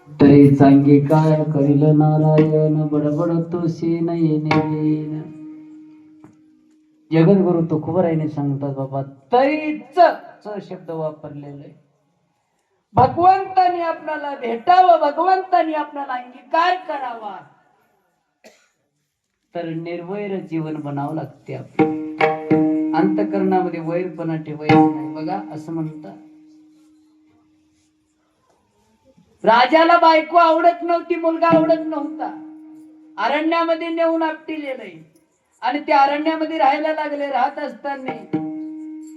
तरी चांगे काय करील नारायण बडबड तुसी नयने. जगद्गुरु तुकोबरायने सांगतात बाबा तरीच शब्द वापरलेला आहे. भगवंतानी आपल्याला भेटावं, भगवंतानी आपल्याला अंगीकार करावा, तर निर्वैर जीवन बनावं लागते. आपल्या अंतःकरणामध्ये वैरपणा ठेवायचं नाही. बघा असं म्हणतात, राजाला बायको आवडत नव्हती, मुलगा आवडत नव्हता, अरण्यामध्ये नेऊन आपटिलेलं आणि त्या अरण्यामध्ये राहायला लागले. राहत असताना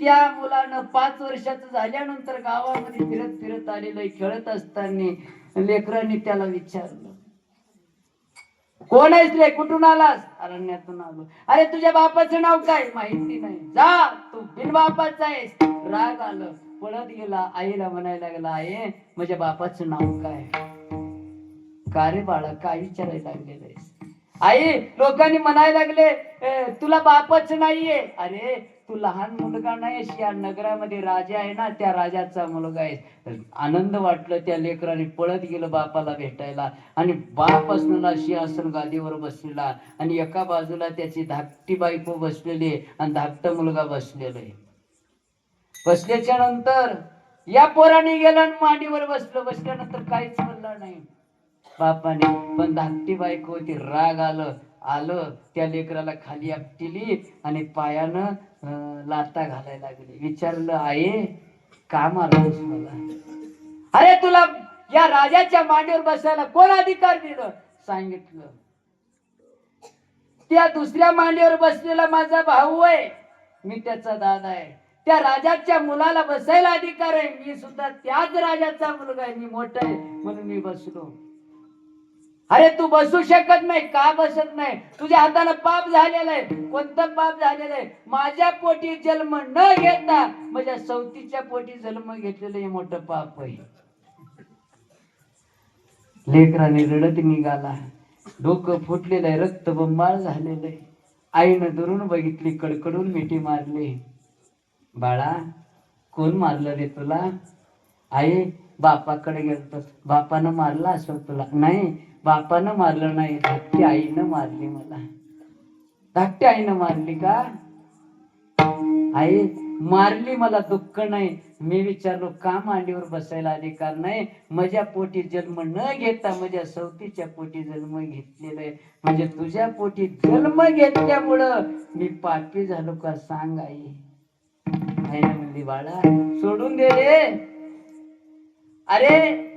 त्या मुलानं 5 वर्षाचं झाल्यानंतर गावामध्ये फिरत फिरत आलेलं, खेळत असताना लेकरांनी त्याला विचारलं, कोण आहेस रे, कुठून आलास? अरण्यातून आलो. अरे तुझ्या बापाचं नाव काय? माहिती नाही. जा, तू बिनबापाचा आहेस. राग आलं, पळत गेला, आईला म्हणायला लागला, आई माझ्या बापाचं नाव काय? का रे बाळा, काय विचारायला लागलेलं आहेस? आई लोकांनी म्हणायला लागले तुला बापच नाहीये. अरे तू लहान मुलगा नाहीस, या नगरामध्ये राजा आहे ना, त्या राजाचा मुलगा आहे. आनंद वाटलं त्या लेकराने, पळत गेलं बापाला भेटायला आणि बाप असलेला सिंहासन गादीवर बसलेला आणि एका बाजूला त्याची धाकटी बायको बसलेली आणि धाकटा मुलगा बसलेला आहे. बसल्याच्या नंतर या पोराने गेलं आणि मांडीवर बसलं. बसल्यानंतर काहीच बोलला नाही बापाने, पण धाकटी बायको होती, राग आलं त्या लेकराला खाली आपटिली आणि पायानं लाथा घालायला लागली. विचारलं, आई का मारतोस मला? अरे तुला या राजाच्या मांडीवर बसायला कोण अधिकार दिलं? सांगितलं, त्या दुसऱ्या मांडीवर बसलेला माझा भाऊ आहे, मी त्याचा दादा आहे. त्या राजाच्या मुलाला बसायला अधिकार आहे, मी सुद्धा त्याच राजाचा मुलगा आहे, मी मोठा आहे म्हणून मी बसलो. अरे तू बसू शकत नाही. का बसत नाही? तुझ्या हाताने पाप झालेलं आहे. कोणतं पाप झालेलं आहे? माझ्या पोटी जन्म न घेता माझ्या सवतीच्या पोटी जन्म घेतलेलं हे मोठं पाप आहे. लेकराने रडत निघाला, डोकं फुटलेलं आहे, रक्तबंबाळ झालेलं आहे. आईनं दुरून बघितली, कडकडून मिठी मारली. बाळा कोण मारलं रे तुला? आई बापाकडे गेलतो, बापानं मारलं असं तुला? नाही बापानं मारलं नाही, धाकटी आईनं मारली मला. धाकटी आईनं मारली का? आई मारली, मला दुःख नाही. मी विचारलो का मांडीवर बसायला अधिकार नाही? माझ्या पोटी जन्म न घेता माझ्या सवतीच्या पोटी जन्म घेतलेला आहे, म्हणजे तुझ्या पोटी जन्म घेतल्यामुळं मी पापी झालो का सांग आई? आईने म्हणली, बाळा सोडून दे रे. अरे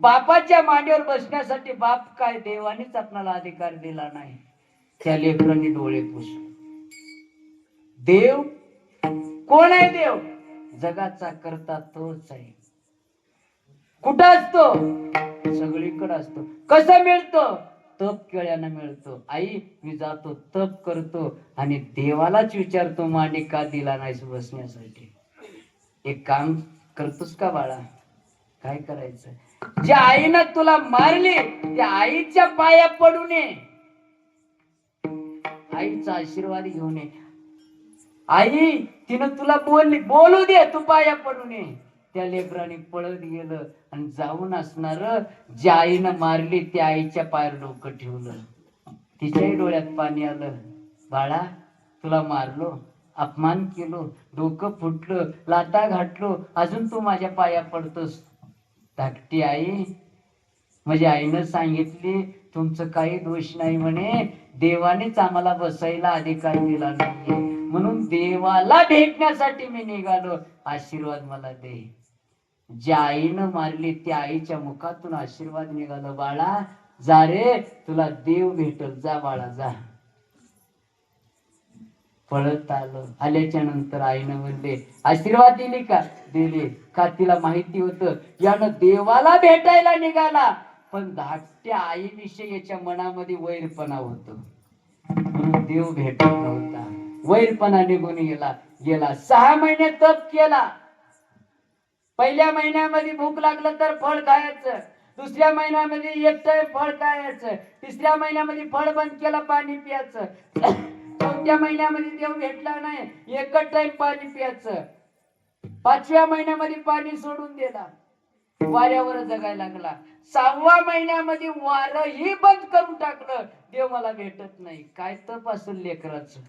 बापाच्या मांडीवर बसण्यासाठी बाप काय, देवानेच आपल्याला अधिकार दिला नाही. त्या लेकरांनी डोळे पुसले. देव कोण आहे? देव जगाचा करता तोच आहे. कुठं असतो? सगळीकडे असतो. कसं मिळतो? तप केल्यानं मिळतो. आई मी जातो, तप करतो आणि देवालाच विचारतो मांडी का दिला नाहीस बसण्यासाठी. एक काम करतोस का बाळा? काय करायचं? ज्या आईनं तुला मारली त्या आईच्या पाया पडू नये, आईचा आशीर्वाद घेऊ नये. आई तिनं तुला बोलू दे, तू पाया पडू नये. त्या लेकराने पळत गेलं आणि जाऊन असणार ज्या आईनं मारली त्या आईच्या पायावर डोकं ठेवलं. तिच्याही डोळ्यात पाणी आलं. बाळा तुला मारलो, अपमान केलो, डोकं फुटलं, लाथा घातलो, अजून तू माझ्या पाया पडतोस? धाकटी आई म्हणजे आईनं सांगितली तुमचं काही दोष नाही म्हणे, देवानेच आम्हाला बसायला अधिकार दिला नाहीये, म्हणून देवाला भेटण्यासाठी मी निघालो, आशीर्वाद मला दे. ज्या आईनं मारली त्या आईच्या मुखातून आशीर्वाद निघाला, बाळा जा रे तुला देव भेटल, जा बाळा जा. पळत आल्याच्या नंतर आईनं म्हणले, आशीर्वाद दिली का? दिले. का तिला माहिती होतं यानं देवाला भेटायला निघाला, पण धाकट्या आईविषयी याच्या मनामध्ये वैरपणा होतो, म्हणून देव भेटत नव्हता. वैरपणा निघून गेला. 6 महिने तप केला. पहिल्या महिन्यामध्ये भूक लागलं तर फळ खायचं, दुसऱ्या महिन्यामध्ये एक टाइम फळ खायचं, तिसऱ्या महिन्यामध्ये फळ बंद केलं, पाणी प्यायचं, चौथ्या महिन्यामध्ये देव भेटला नाही, एकच टाइम पाणी प्यायचं, 5व्या महिन्यामध्ये पाणी सोडून दिला. वाऱ्यावर जगायला लागला. 6व्या महिन्यामध्ये वारही बंद करून टाकलं. देव मला भेटत नाही. काय तप असेल लेकराचं.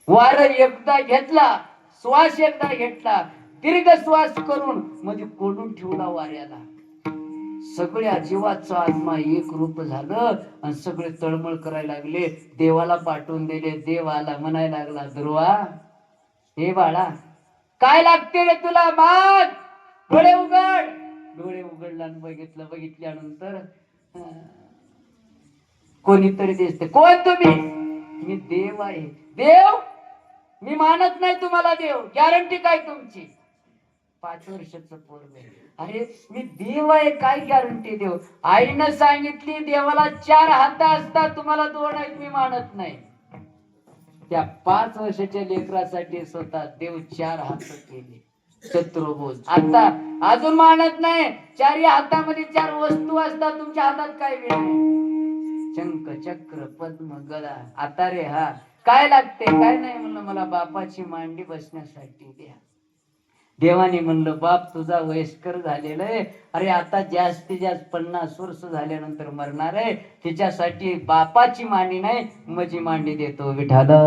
वार एकदा घेतला, श्वास एकदा घेतला, दीर्घ श्वास करून मध्ये कोंडून ठेवला वाऱ्याला. सगळ्या जीवाचा आत्मा एक रूप झालं आणि सगळे तळमळ करायला लागले. देवाला पाठवून दिले. देव आला, म्हणायला लागला, ध्रुवा हे बाळा काय लागते रे तुला, माग डोळे उघड. डोळे उघडला आणि बघितल्यानंतर कोणीतरी दिसते. कोण तुम्ही? मी देव आहे. देव? मी मानत नाही तुम्हाला देव. गॅरंटी काय तुमची? 5 वर्षाचं पोरग. अरे मी देव आहे, काय गॅरंटी देव? आईनं सांगितली देवाला 4 हात असतात, तुम्हाला 2 आहेत. मी मानत नाही. त्या 5 वर्षाच्या लेकरासाठी स्वतः देव 4 हात केले. शत्रू बोल. आता अजून मानत नाही. 4 हातामध्ये 4 वस्तू असतात. तुमच्या हातात काय वेळ आहे? शंख, चक्र, पद्म, गदा. आता रे हा काय लागते? काय नाही म्हणलं, मला बापाची मांडी बसण्यासाठी द्या. देवाने म्हणलं, बाप तुझा वयस्कर झालेला आहे. अरे आता जास्तीत जास्त 50 वर्ष झाल्यानंतर मरणार आहे. तिच्यासाठी बापाची मांडी नाही, माझी मांडी देतो. विठाला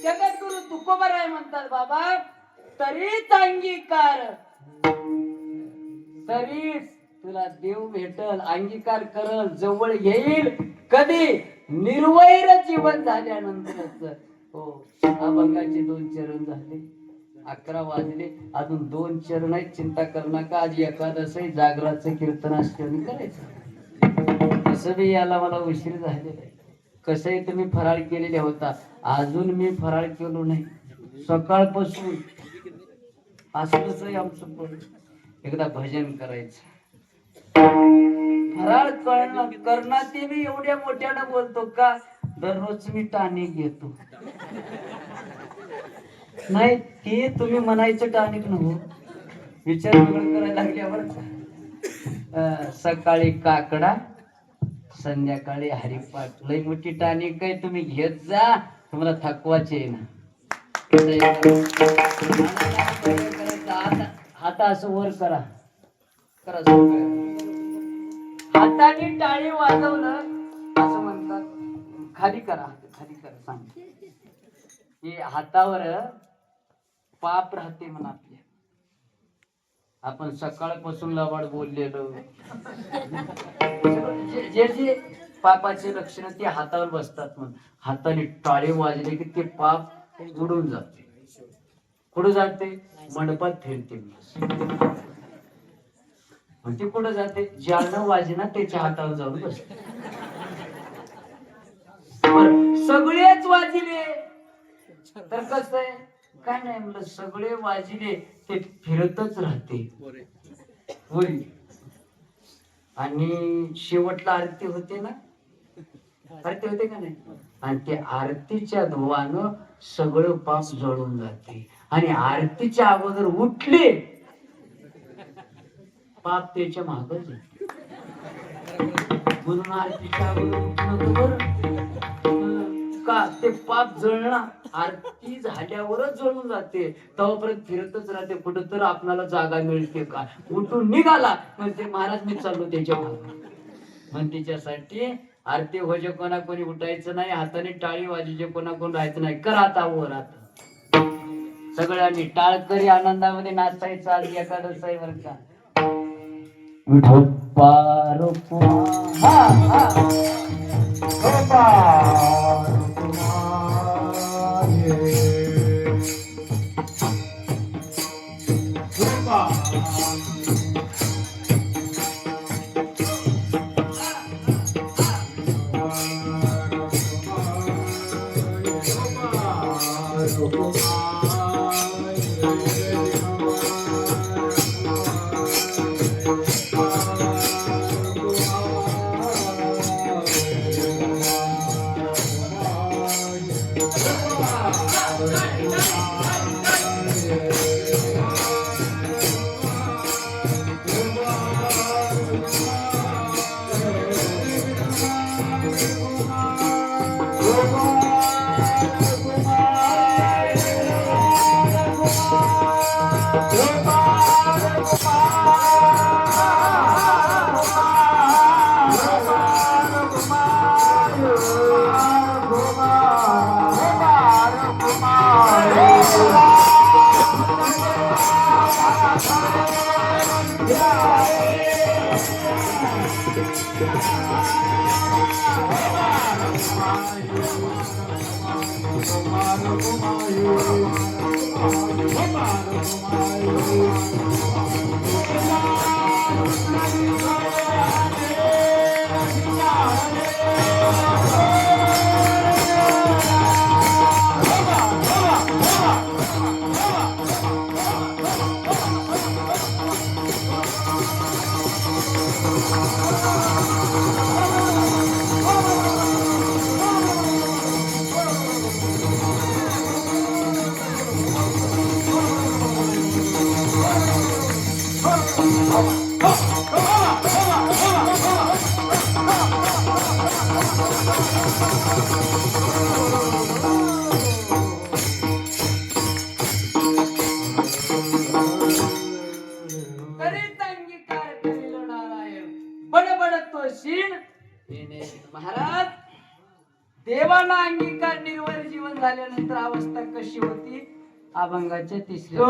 जगद्गुरु तुकोबाराय म्हणतात, बाबा तरीच अंगीकार, तरीच तुला देव भेटल, अंगीकार करल, जवळ येईल. कधी? निर्वैर जीवन झाल्यानंतरच. हो, अभंगाचे 2 चरण झाले. 11 वाजले, अजून 2 चरण आहेत. चिंता करू नका. आज एकादश आहे, जागराचं कीर्तन असते करायचं. कसं बी याला मला उशीर झालेला आहे. कसंही तुम्ही फराळ केलेले होता, अजून मी फराळ केलो नाही. सकाळपासून असलंच आहे आमचं पण. एकदा भजन करायचं. फराळ करणं ते मी एवढ्या मोठ्यानं बोलतो का? दररोज मी टानिक घेतो. नाही ते तुम्ही म्हणायचं टानिक नव्हे, विचार करायला लागल्यावर. सकाळी काकडा, संध्याकाळी हरिपाठ. लई मोठी टानिक आहे, तुम्ही घेत जा. तुम्हाला थकवाच येईना. हात असं वर करा, करा. हाताने टाळी वाजवलं असं म्हणतात. खाली करा, खाली करा. सांग हे हातावर पाप राहते म्हणा. आपल्या आपण सकाळपासून लबाड बोललेलो, जे जे पापाचे लक्षण ते हातावर बसतात. म्हणून हाताने टाळी वाजले की ते पाप उडून जाते. कुठं जाते? मंडपात फिरते. ते कुठं जाते? ज्यानं वाजना त्याच्या हातावर जाऊन बसते. सगळेच वाजिले तर कसं आहे? काय नाही म्हणलं, सगळे वाजिले ते फिरतच राहते. होय. आणि शेवटला आरती होते ना, आरती होते का नाही? आणि ते आरतीच्या धुवानं सगळं पाप जळून जाते. आणि आरतीच्या अगोदर उठले पाप त्याच्या मागच येते. म्हणून आरतीच्या अगोदर उठणं बरं का? ते पाप जळणं आरती झाल्यावरच जळून जाते. तेव्हापर्यंत फिरतच राहते. कुठं तर आपल्याला जागा मिळते का? उठून निघाला म्हणजे महाराज मी चाललो त्याच्या मागे. मग त्याच्यासाठी आरती होजे कोणा कोणी उठायचं नाही, हाताने टाळी वाजायचे कोणा कोण राहायचं नाही. कर आता वर आता सगळ्यांनी टाळकरी आनंदामध्ये नाचायचं. आज एकादश आहे बर का. महाराज देवाना अंगीकार निर्वय जीवन झाल्यानंतर अवस्था कशी होती? अभंगाच्या तिसऱ्या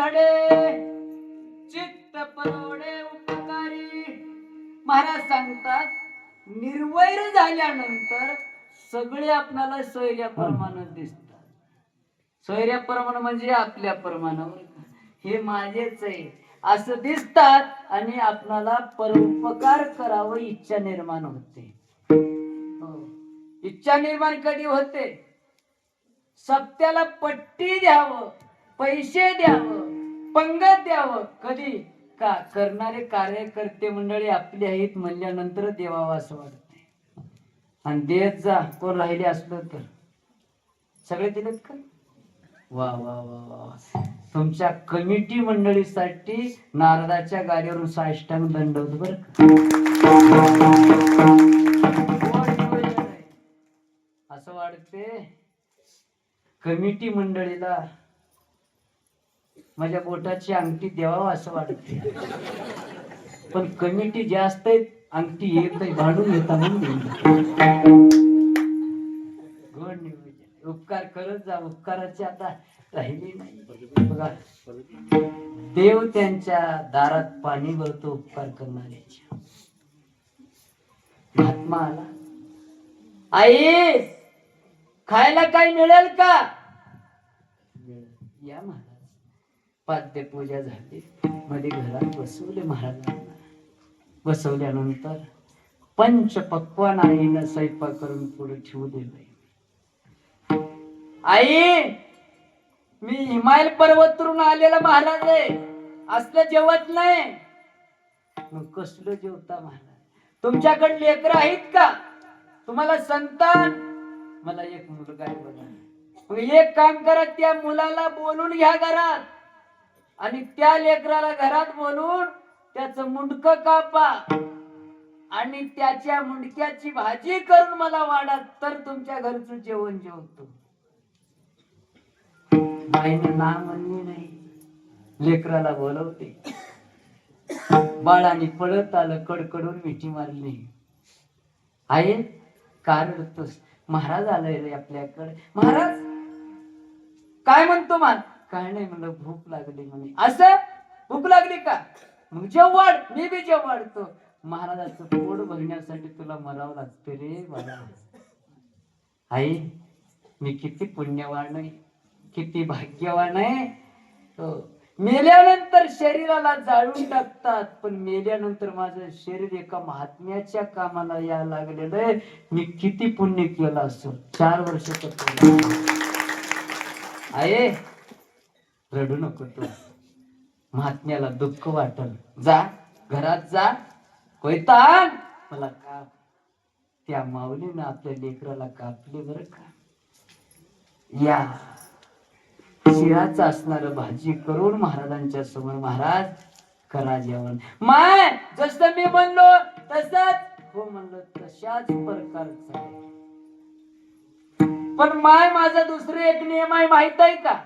घडे चित्त परोडे उपकारी. महाराज सांगतात निर्वैर झाल्यानंतर सगळे आपल्याला सोयऱ्याप्रमाणे दिसतात. सोयऱ्याप्रमाणे म्हणजे आपल्याप्रमाणे, हे माझेच आहे असं दिसतात आणि आपणाला परोपकार करावं इच्छा निर्माण होते. इच्छा निर्माण कधी होते? सत्याला पट्टी द्यावं, पैसे द्यावं, पंगत द्यावं. कधी? का करणारे कार्यकर्ते मंडळी आपली आहेत म्हणल्यानंतर देवावं असं वाटते. आणि देत जा कोण राहिले असलं तर. सगळे दिलेत का? वा वा वा वा. तुमच्या कमिटी मंडळीसाठी नारदाच्या गाडीवरून साष्टांग दंडवत बर असं वाटते. कमिटी मंडळीला माझ्या बोटाची अंगठी द्यावा असं वाटते, पण कमिटी जास्त आहे, अंगठी येत भाडून घेता म्हणून उपकार करत जा. उपकाराची आता राहिली नाही बघा. देव त्यांच्या दारात पाणी भरतो उपकार करणाऱ्याच्या. महात्मा आला, आई खायला काही मिळेल का? या महाराज. पाद्य पूजा झाली, मध्ये घरात बसवले महाराजांना. बसवल्यानंतर पंचपक्वान आईनं स्वयंपाक करून पुढे ठेवलेलं. आई मी हिमालय पर्वतवरून आलेला महाराज आहे, असलं जेवत नाही. मग कसलं जेवता महाराज? तुमच्याकडे लेकर आहेत का? तुम्हाला संतान? मला एक मुलगा आहे बघा. मग एक काम करा, त्या मुलाला बोलून घ्या घरात आणि त्या लेकराला घरात बोलून त्याचं मुंडकं कापा आणि त्याच्या मुंडक्याची भाजी करून मला वाढा, तर तुमच्या घरचं जेवण जेवतो. बाईनं ना म्हणली नाही, लेकराला बोलवते. बाळाने पळत आलं, कडकडून मिठी मारली. आहे काय रडतोस? महाराज आलाय रे आपल्याकडे. महाराज काय म्हणतो? मान काय नाही म्हणलं, भूक लागली म्हणे. असं भूक लागली का? मग जेव वाढ. मी बी जेव वाढतो. महाराजाचं पोट भरण्यासाठी तुला मरावं लागतं रे बाळा. आई मी किती पुण्यवान आहे, किती भाग्यवान आहे. मेल्यानंतर शरीराला जाळून टाकतात, पण मेल्यानंतर माझं शरीर एका महात्म्याच्या कामाला यायला लागलेलं आहे. मी किती पुण्य केलं असं. 4 वर्ष आहे. रडू नको तू, महात्म्याला दुःख वाटल. जा घरात जा, कोयतान मला काप. त्या माऊलीनं आपल्या लेकराला कापले बर का. या शिराचं असणार भाजी करून महाराजांच्या समोर, महाराज करा जेवण. माय जसं मी म्हणलो तसंच हो म्हणलं, तशाच प्रकारचं आहे. पण माय माझा दुसरे एक नियम आहे, माहित आहे का?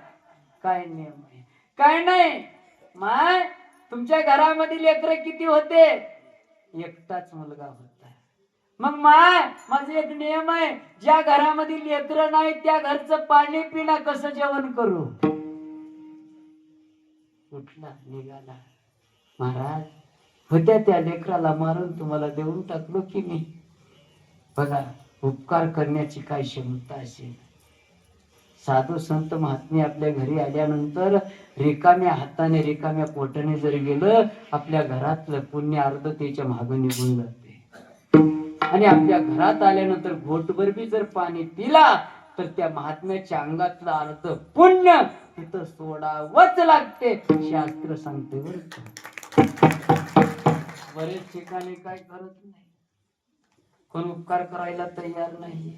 काय नियम आहे? काय नाही माय, तुमच्या घरामध्ये लेकर किती होते? एकटाच मुलगा होता. मग माय माझा एक नियम आहे, ज्या घरामध्ये लेकर नाही त्या घरचं पाणी पिणं कसं जेवण करू? उठला निघाला. महाराज होत्या त्या लेकराला मारून तुम्हाला देऊन टाकलो की मी. बघा उपकार करण्याची काय क्षमता असेल. साधू संत महात्मे आपल्या घरी आल्यानंतर रिकाम्या हाताने रिकाम्या पोटाने जर गेलं, आपल्या घरातलं पुण्य अर्धतेच्या मागं निघून जाते. आणि आपल्या घरात आल्यानंतर घोटभर बी जर पाणी पिला तर त्या महात्म्याच्या अंगातलं अर्ध पुण्य तिथं सोडावंच लागते, शास्त्र सांगते. बरेच ठिकाणी काय करत नाही, कोण उपकार करायला तयार नाही,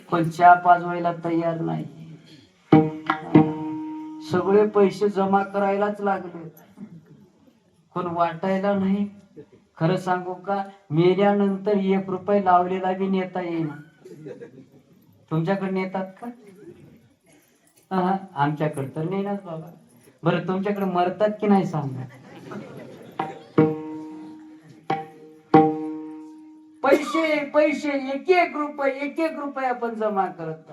कोण चहा पाजवायला तयार नाही. सगळे पैसे जमा करायलाच लागले, कोण वाटायला नाही. खरं सांगू का, मेल्यानंतर 1 रुपये लावलेला बी नेता येईल. तुमच्याकडे नेतात का? आमच्याकडे तर नाही ना बाबा. बरं तुमच्याकडे मरतात की नाही सांगा. पैसे पैसे 1-1 रुपये 1-1 रुपये आपण जमा करत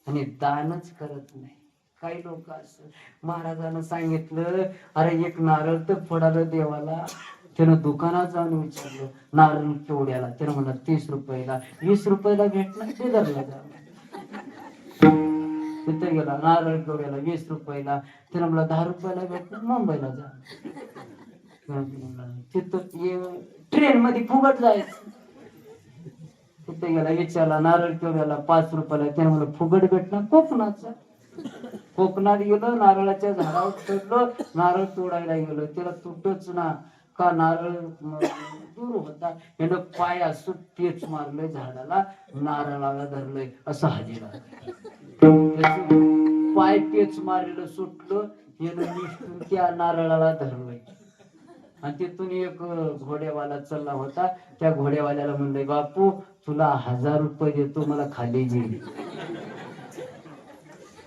आणि दानच करत नाही. काही लोक असं महाराजांना सांगितलं, अरे एक नारळ तर फोडालं देवाला. त्यानं दुकानात जाऊन विचारलं नारळ केवढ्याला, त्यानं म्हणलं 30 रुपयाला. 20 रुपयाला भेटणार ते धरलं जा. तिथे गेला नारळ केवढ्याला, 20 रुपयाला. त्यानं म्हणलं 10 रुपयाला भेटणार मुंबईला जा. तिथं ट्रेन मध्ये फुगट जायचं. तिथे गेला विचारला नारळ केवढ्याला, 5 रुपयाला. त्यानं म्हणलं फुगट भेटणार कोकणाचा. कोकणात गेलो, नारळाच्या झाडावर चढलो, नारळ तोडायला गेलो. त्याला तुटच ना, का नारळ दूर होता. यानं पाय असं पेच मारलंय झाडाला, नारळाला धरलंय असं हाजीला. पाय पेच मारलेलं सुटलं, यानं निष्ठून त्या नारळाला धरलंय. आणि तिथून एक घोड्यावाला चालला होता. त्या घोड्यावाल्याला म्हणले, बापू तुला 1000 रुपये देतो, मला खाली घे.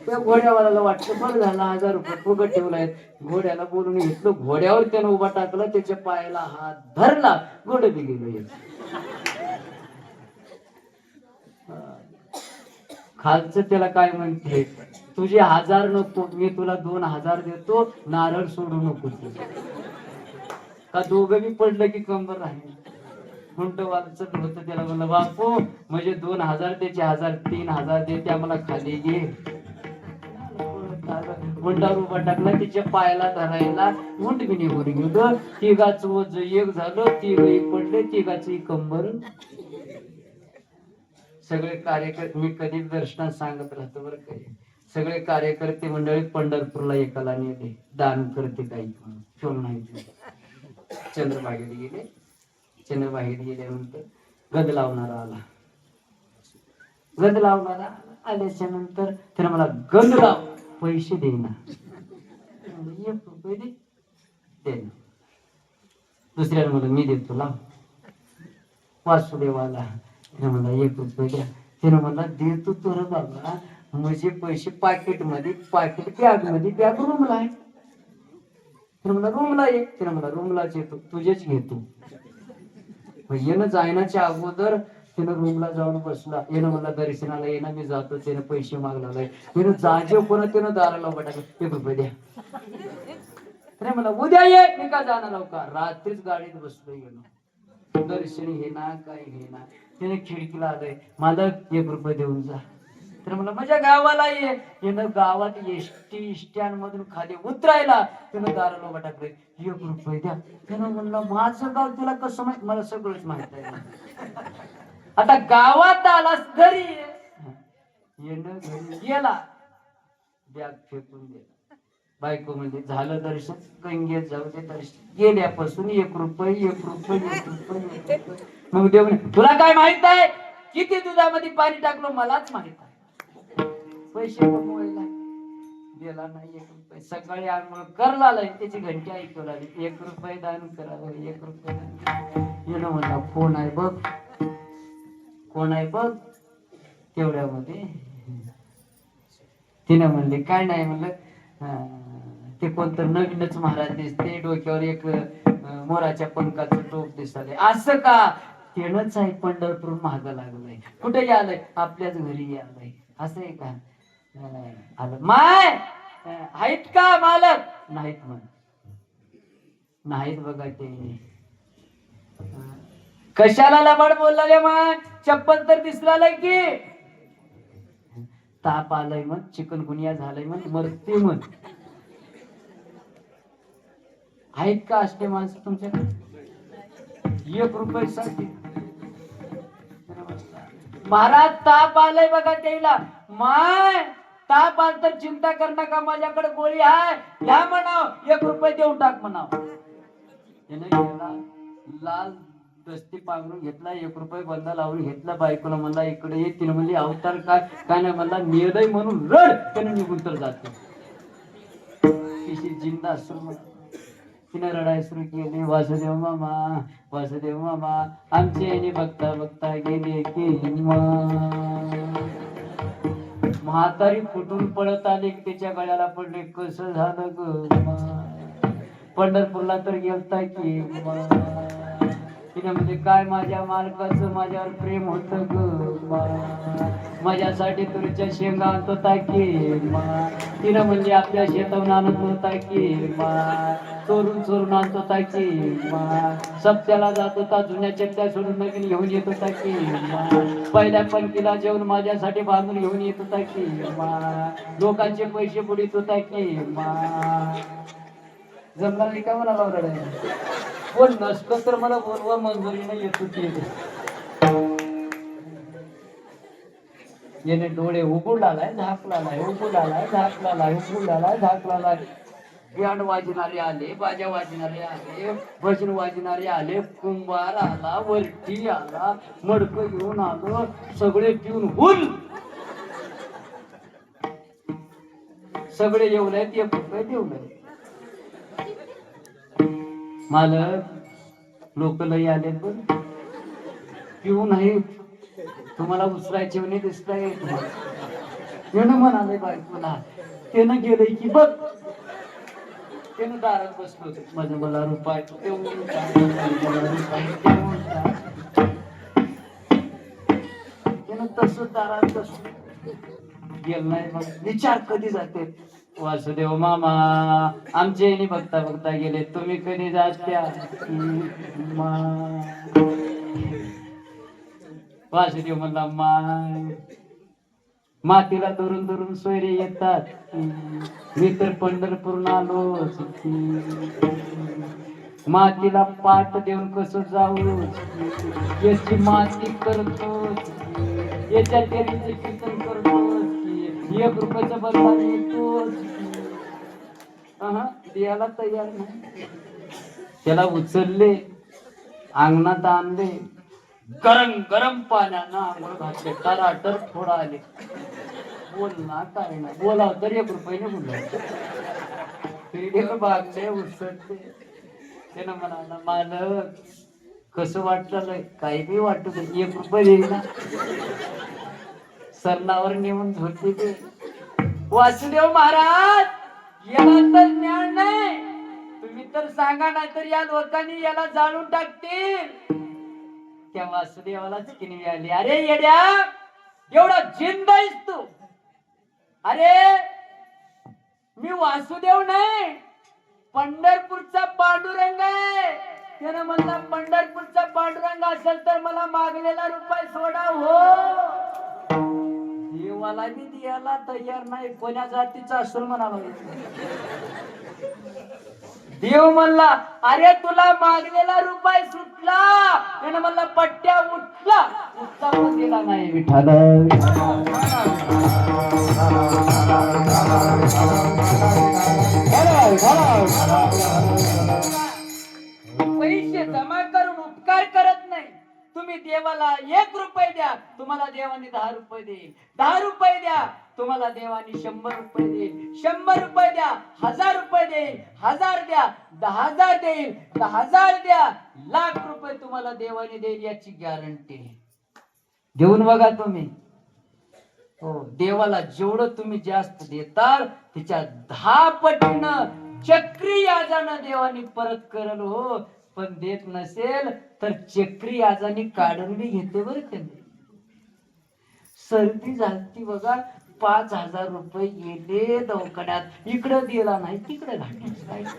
त्या घोड्यावाल्याला वाटतं बरं झालं 1000 रुपये फुकट ठेवलाय. घोड्याला बोलून घेतलं, घोड्यावर त्यानं उभा टाकला, त्याच्या पायाला हात धरला, घोडं बी गेलं. खालचं त्याला काय म्हणते, तुझे 1000 नको, मी तुला 2000 देतो, नारळ सोडू नको. का दोघं बी पडलं की कंबर राहील. हुंटवालच होतं, त्याला म्हणलं बापू म्हणजे 2000 त्याचे 1000 3000 दे, त्या मला खाली घे. हुंडावर उभा टाकला, तिच्या पायाला धरायला हुंड बी निघून गेलं. तिघाच वज एक झालं, तिघही पडले, तिघाची कंबर. सगळे कार्यकर्ते, मी कधी दर्शनात सांगत राहतो बरं काही, सगळे कार्यकर्ते मंडळी पंढरपूरला एकाला नेले, दान करते काही म्हणून नाही. चंद्रभागेत गेले. चंद्रभागेत गेल्यानंतर गद लावणारा आला. गद लावणारा आल्याच्या नंतर त्यानं मला गंध लाव, पैसे देईना. 1 रुपये दे. दुसऱ्याला म्हणलं मी देतो लाव. वासुदेवाला त्यानं म्हणला 1 रुपये द्या. त्यानं म्हणला देतो तर बाबा, म्हणजे पैसे पाकिट मध्ये, पाकिट बॅग मध्ये, बॅग रूमला आहे. त्यानं म्हणला रूमला ये. त्यानं म्हणला रूमलाच येतो, तुझेच घेतो. येणं जायनाच्या अगोदर त्यानं रूमला जाऊन बसला. येणं मला दर्शनाला येणं, मी जातो. त्यानं पैसे मागला. येणं जाजे कोणा त्यानं दाराला उभा टाकलं, 1 रुपये द्या. अरे मला उद्या ये. मी का जाणार लवकर, रात्रीच गाडीत बसलो. येणं दर्शन घे ना, काय घे ना. त्याने खिडकीला आलंय, मला 1 रुपये देऊन जा. तर मला माझ्या गावाला ये. येणं गावात एसटी स्टँड मधून खाली उतरायला त्यानं दाराला उभा टाकले, 1 रुपये द्या. त्यानं म्हणलं माझं गाव तुला कसं माहित, मला सगळंच माहित आहे. आता गावात आलास घरी येणं, घरी गेला, बॅग फेकून दिला. बायको म्हणजे झालं दर्शन, गंगेत जाऊ दे दर्शन. गेल्यापासून 1 रुपये 1 रुपये 1 रुपये. मग देव तुला काय माहित आहे, किती दुधामध्ये पाणी टाकलो मलाच माहित आहे. पैसे कमवायला गेला नाही 1 रुपये. सकाळी आंघोळ करला त्याची घंटी ऐकू लागली, 1 रुपये दान करावं, 1 रुपये दान. येणं म्हणला कोण आहे बघ, कोण आहे बघ. तेवढ्यामध्ये तिनं म्हणले काय नाही. म्हणलं ते कोणतं नवीनच महाराज दिसते, डोक्यावर एक मोराच्या पंखाचं टोप दिसले. असं का, तेणच आहे पंढरपूर महाग लागलंय. कुठे आलंय, आपल्याच घरी आलंय. असं आहे का. आलं माय आहेत का मालक, नाहीत म्हण, नाहीत बघा ते. कशाला लबाड बोलले माय, चप्पल तर दिसलाय की. ताप आलाय मग, चिकनगुनिया झालाय मग, मरते मग. आहेत का असते माणसं तुमच्याकडे 1 रुपयासाठी. महाराज ताप आलाय बघा त्याला. माय ताप आल तर चिंता कर नका, माझ्याकडे गोळी आहे, ह्या म्हणाव, 1 रुपये देऊन टाक म्हणाव. लाल दस्ती पांघरून घेतला, 1 रुपये बंदा लावून घेतला. बायकोला म्हणला इकडे ये. तिने म्हणली अवतार काय काय नाही म्हणला, मेलय म्हणून रड. त्याने निघून तर जातो. जिंदा असतो. तिने रडाय सुरू केली, वासुदेव मामा, वासुदेव मामा, आमचे याने बघता बघता गेले की. म्हातारी फुटून पळत आली, त्याच्या गळ्याला पडले. कसं झालं ग, पंढरपूरला तर गेलता की. तिने म्हणजे काय माझ्या मालकाचं माझ्यावर प्रेम होत ग, माझ्यासाठी तुरीच्या शेंगा आणत होता की तिनं म्हणजे आपल्या शेतावरून आणत नव्हता की चोरून चोरून आणत होता की सप्त्याला जात होता, जुन्या चट्ट्या सोडून नवीन घेऊन येत होता की पहिल्या पंक्तीला जेवण माझ्यासाठी बांधून घेऊन येत होता की लोकांचे पैसे बुडीत होता की जमला नाही का मला रडायला? कोण नसतं तर मला बोलवा, मंजुरीने येत होती. याने डोळे उघडलाय झाकलाय, उघडलाय झाकलाय, उघडलाय झाकलाय. बँड वाजणारे आले, बाजा वाजणारे आले, भजन वाजणारे आले, कुंभार आला, वरती आला, मडक घेऊन आलो, सगळे पिऊन हुल. सगळे येऊन ते रुपये देऊन मालक लोक लई आले पण पिऊ नाही, तुम्हाला उचलायचे म्हणे दिसताय. त्यानं म्हणाले बायकोला, त्यानं गेलंय की बघ. त्यानं दारात बसलो होते, माझं मला रुपाय त्यानं तस दारात बसलो गेल नाही. मग विचार कधी जाते वासुदेव मामा आमचे यांनी बघता बघता गेले, तुम्ही कधी जात्या? वासुदेव म्हणला मातीला धरून धरून सोयरे येतात, मी तर पंढरपूर आलो. मातीला पाठ देऊन कसं जाऊ, याची माती करतो, याच्या तेरीचे कीर्तन करतो, 1 रुपयाचं बदला येतो. द्यायला तयार नाही. त्याला उचलले, अंगणात आणले, गरम गरम पाण्यानं आंघोळ घातले, टराटर थोडा आले. बोलला काय नाही, बोला तर 1 रुपयाने बोलला. बागले उसळते. त्यानं म्हणाला मालक कसं वाटलं, काही बी वाटत 1 रुपये देईल ना. सरणावर नेऊन झोपते ते. वासुदेव महाराज याला तर ज्ञान नाही, तुम्ही तर सांगा, नाही तर या लोकांनी याला जाळून टाकतील. त्या वासुदेवाला चिकनी आली, अरे येड्या एवढा जिंद आहेस तू? अरे मी वासुदेव नाही, पंढरपूरचा पांडुरंग आहे. त्यानं म्हणला पंढरपूरचा पांडुरंग असेल तर मला मागलेला रुपये सोडा हो. देवाला बी द्यायला तयार नाही, कोण्या जातीचा असेल म्हणाला. देव म्हणला अरे तुला मागलेला रुपये सुटला, त्यानं म्हणला पट्ट्या उठला, उठला पण दिला नाही. विठाल पैसे जमा करून उपकार करत नाही. तुम्ही देवाला 1 रुपये द्या, तुम्हाला देवाने 10 रुपये देईल. 10 रुपये द्या, तुम्हाला देवाने 100 रुपये देईल. 100 रुपये द्या, 1000 रुपये देईल. 1000 द्या, 10,000 देईल. 10,000 द्या, लाख रुपये तुम्हाला देवाने देईल, याची गॅरंटी. देऊन बघा तुम्ही. हो, देवाला जेवढं तुम्ही जास्त देताल त्याच्या 10 पटीनं चक्री याजानं देवाने परत करल हो. पण देत नसेल तर चक्री याजाने काढून बी घेते बरं. त्यांनी सर्दी झालती बघा, 5,000 रुपये गेले दवाखान्यात, इकडं दिला नाही तिकडे घातले.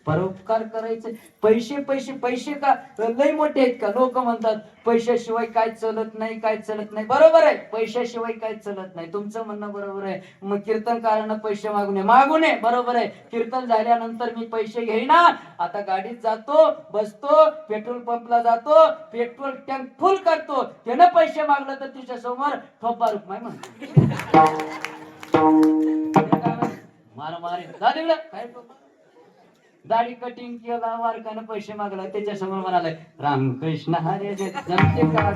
परोपकार करायचे. पैसे पैसे पैसे का लय मोठे आहेत का? लोक म्हणतात पैशाशिवाय काय चलत नाही, काय चलत नाही. बरोबर आहे, पैशाशिवाय काय चलत नाही, तुमचं म्हणणं बरोबर आहे. मग कीर्तनकारांना पैसे मागू नये, बरोबर आहे. कीर्तन झाल्यानंतर मी पैसे घेईना, आता गाडीत जातो, बसतो, पेट्रोल पंपला जातो, पेट्रोल टँक फुल करतो. त्यानं पैसे मागलं तर तिच्या समोर ठोपा रुपये म्हणतो, मारामारी झाली काय. दाढी कटिंग केला, वारकानं पैसे मागला, त्याच्या समोर म्हणाले रामकृष्ण हरे. जमते का?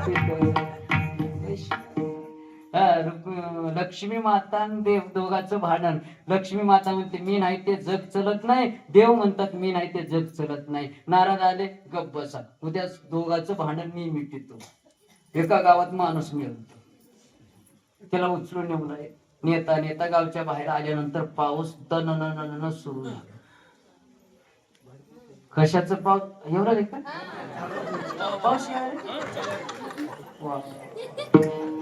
लक्ष्मी माता आणि देव दोघांचं भांडण. लक्ष्मी माता म्हणते मी नाही ते जग चलत नाही, देव म्हणतात मी नाही ते जग चलत नाही. नाराज आले, गप्प बसा, उद्या दोघांचं भांडण मी मिटतो. एका गावात माणूस मिळतो, त्याला उचलून नेऊन नेता नेता गावच्या बाहेर आल्यानंतर पाऊस तन सुरू झाला. कशाचं पाऊस एवढा रे का पाऊस वा.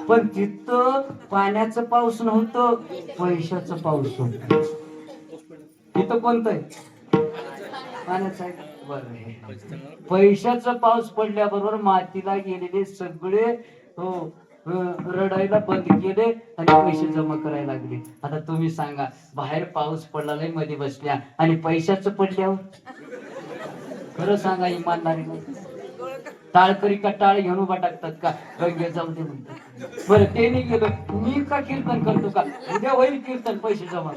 पण तिथं पाण्याचं पाऊस नव्हतं, पैशाचं पाऊस होत. तिथं कोणतं आहे पाण्याचं आहे बरं. पैशाचा पाऊस पडल्याबरोबर मातीला गेलेले सगळे हो रडायला बंद केले आणि पैसे जमा करायला लागले. आता तुम्ही सांगा, बाहेर पाऊस पडला नाही मध्ये बसल्या आणि पैशाचं पडल्यावर खरं सांगा इमानदारी टाळकरी का टाळ घेऊन उभा टाकतात का गंगे जाऊ दे म्हणतात. बरं ते नाही गेलं मी का कीर्तन करतो का उद्या होईल कीर्तन पैसे जमा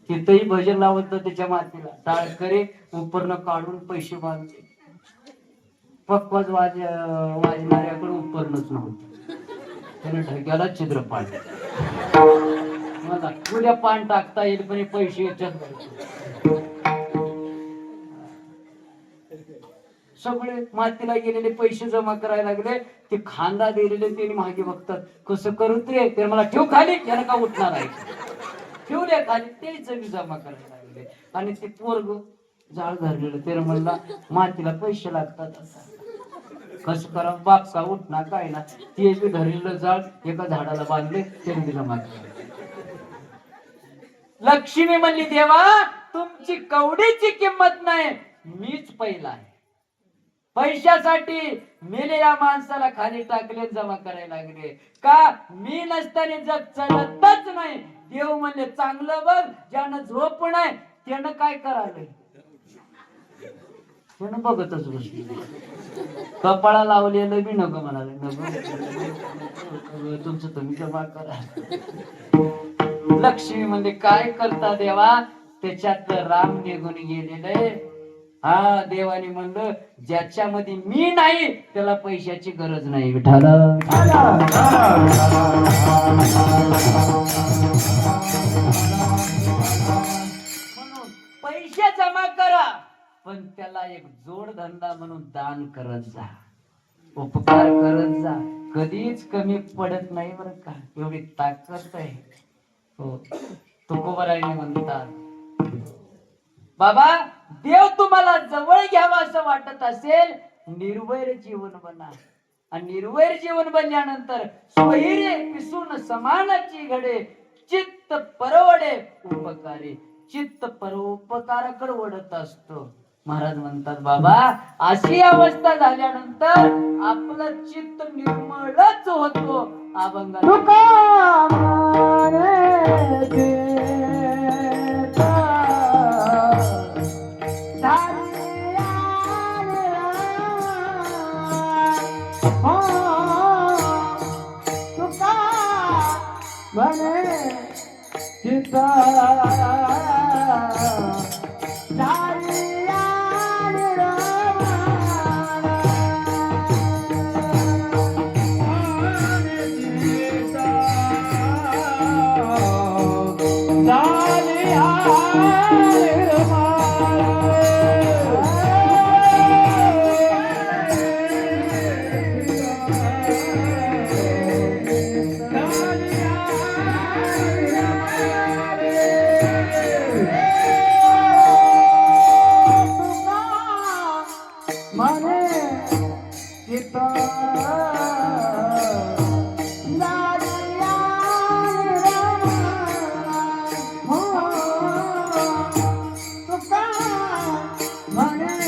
तिथंही भजन लावत त्याच्या मातीला टाळकरी उपरनं काढून पैसे बांधले. पक्वाज वाजणाऱ्याकडे उपरणच नव्हतं, त्याने ढग्याला छिद्र पाडलं. मला उद्या पान टाकता येईल पण पैसे याच्यात सगळे मातीला गेलेले पैसे जमा करायला लागले. ते खांदा दिलेले त्यांनी मागे बघतात कसं करू ते मला ठेव खाली याला का उठणार आहे ठेवल्या खाली ते जमी जमा करायला लागले. आणि ते पोरग जाळ धरलेलं ते म्हणला मातीला पैसे लागतात कसं करा बाप का उठणार काय ना ते बी धरलेलं जाळ एका झाडाला बांधले त्यांनी जमा केलं. लक्ष्मी म्हणली देवा तुमची कवडीची किंमत नाही मीच पहिला आहे. पैशासाठी मेलेल्या माणसाला खाली टाकले जमा करायला लागले का मी नसताना जग चढतच नाही. देव म्हणले चांगलं बघ ज्यानं झोप नाही त्यानं काय करायला त्यानं बघतच बसली. कपाळा लावलेलं बी नको म्हणाले नको तुमचं तुम्ही जमा करा. लक्ष्मी म्हणजे काय करता देवा त्याच्यात राम निघून गेलेले. हा देवाने म्हणलं ज्याच्यामध्ये मी नाही त्याला पैशाची गरज नाही. विठाल म्हणून पैसे जमा करा पण त्याला एक जोडधंदा म्हणून दान करत जा, उपकार करत जा, कधीच कमी पडत नाही बरं का. एवढी ताकद आहे. हो तुकोबरायने म्हणतात बाबा देव तुम्हाला जवळ घ्यावा असं वाटत असेल निर्वैर जीवन बना. आणि निर्वैर जीवन बनल्यानंतर स्वहिरे पिसून समानाची घडे चित्त परवडे उपकारे. चित्त परोपकाराकडे वळत असतो. महाराज म्हणतात बाबा अशी अवस्था झाल्यानंतर आपलं चित्त निर्मळच होतो. अभंग Money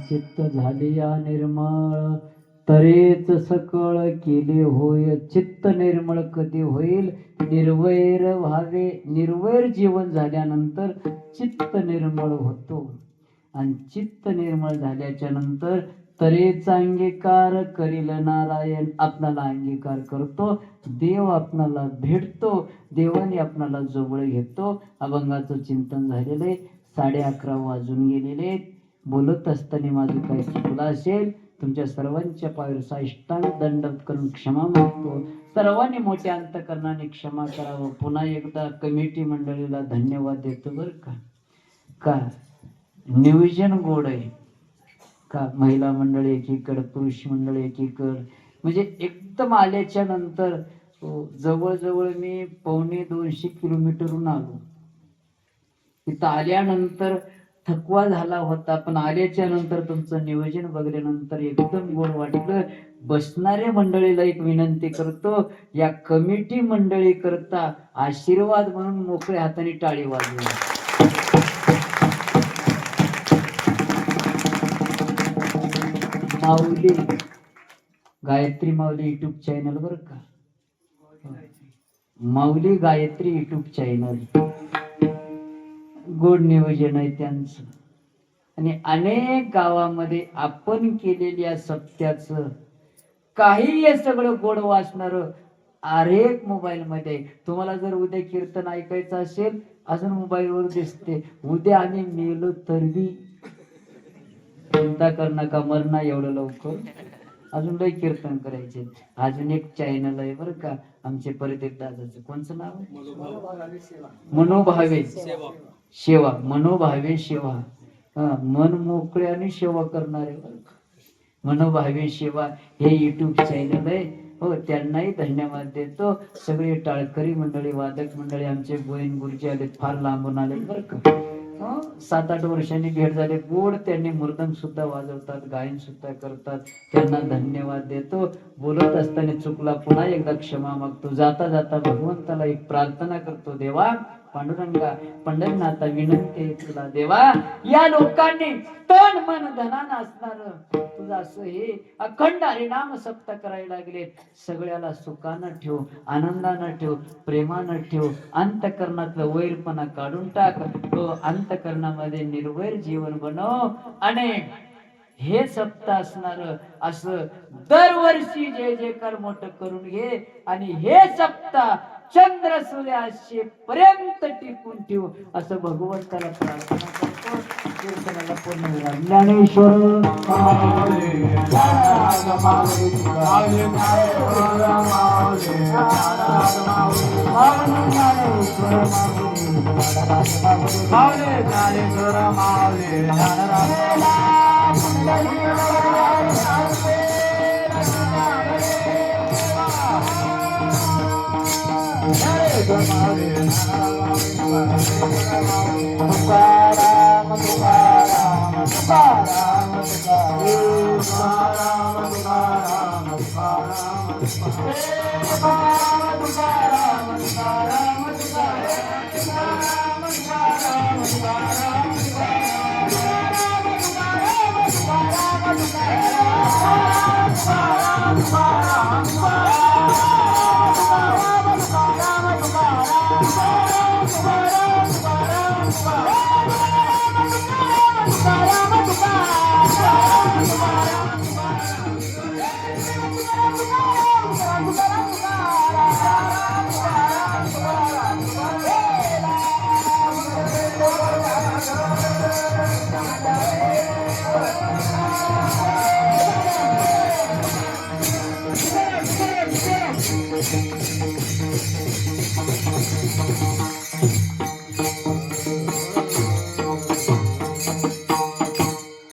चित्त झालिया निर्मळ तरेच सकळ केले होय. चित्त निर्मळ कधी होईल? निर्वैर व्हावे. निर्वैर जीवन झाल्यानंतर चित्त निर्मळ होतो आणि चित्त निर्मळ झाल्याच्या नंतर तरेचा अंगीकार करील नारायण. आपणाला अंगीकार करतो, देव आपणाला भेटतो, देवाने आपणाला जवळ घेतो. अभंगाचं चिंतन झालेले 11:30 वाजून गेलेले. बोलत असताना माझं काही चुकलं असेल तुमच्या सर्वांच्या पायावर साष्टांग दंडवत करून क्षमा मागतो. सर्वांनी मोठ्या अंतकरणाने क्षमा करावं. पुन्हा एकदा कमिटी मंडळीला धन्यवाद देतो बरं का नियोजन गोड आहे का. महिला मंडळी एकीकडे, पुरुष मंडळी एकीकडे, म्हणजे एकदम आल्याच्या नंतर हो, जवळजवळ मी 250 किलोमीटरहून आलो. तिथं आल्यानंतर थकवा झाला होता, पण आल्याच्या नंतर तुमचं नियोजन बघल्यानंतर एकदम गोड वाटलं. बसणाऱ्या मंडळीला एक विनंती करतो, या कमिटी मंडळी करता आशीर्वाद म्हणून मोकळ्या हाताने टाळी वाजवा. माऊली गायत्री माऊली युट्यूब चॅनल बर का, माऊली गायत्री युट्यूब चॅनल, गोड नियोजन आहे त्यांचं. आणि अनेक गावामध्ये आपण केलेल्या सप्त्याचं काही हे सगळं गोड वाचणार अनेक मोबाईल मध्ये. तुम्हाला जर उद्या कीर्तन ऐकायचं असेल, अजून मोबाईल वर दिसते. उद्या आम्ही मेलो तरी चिंता कर नका, मरना एवढं लवकर, अजून लई कीर्तन करायचे. अजून एक चॅनल आहे बरं का आमचे परिदेव दादाचं, कोणचं नाव? मनोभावे सेवा. मनोभावे सेवा, मन मोकळ्याने सेवा करणारे मनोभावे सेवा हे युट्यूब चॅनल आहे. हो, त्यांनाही धन्यवाद देतो. सगळे टाळकरी मंडळी, वादक मंडळी, आमचे गोविंद गुरुजी आले, फार लांबून आले बरं का. 7-8 वर्षांनी भेट झाले. गोड त्यांनी मृदंग सुद्धा वाजवतात, गायन सुद्धा करतात. त्यांना धन्यवाद देतो. बोलत असताना चुकला, पुन्हा एकदा क्षमा मागतो. जाता जाता भगवंताला एक प्रार्थना करतो, देवा पांडुरंगा पंढरनाथा विनंती आहे तुला, देवा या लोकांनी तन मन धनानं असणार तुझं असं हे अखंड हरिनाम सप्ताह करायला लागले. सगळ्याला सुखानं ठेव, आनंदानं ठेव, प्रेमानं ठेव. अंतकरणातलं वैरपणा काढून टाक. तो अंतकरणामध्ये निर्वैर जीवन बनव. आणि हे सप्ताह असणार असं दरवर्षी जय जयकार मोठं करून घे. आणि हे सप्ताह चंद्र सूर्याशी पर्यंत टिकून ठेवू असं भगवंताला प्रार्थना करतो. कीर्तनाला पूर्ण विराम. ज्ञानेश्वर तुकाराम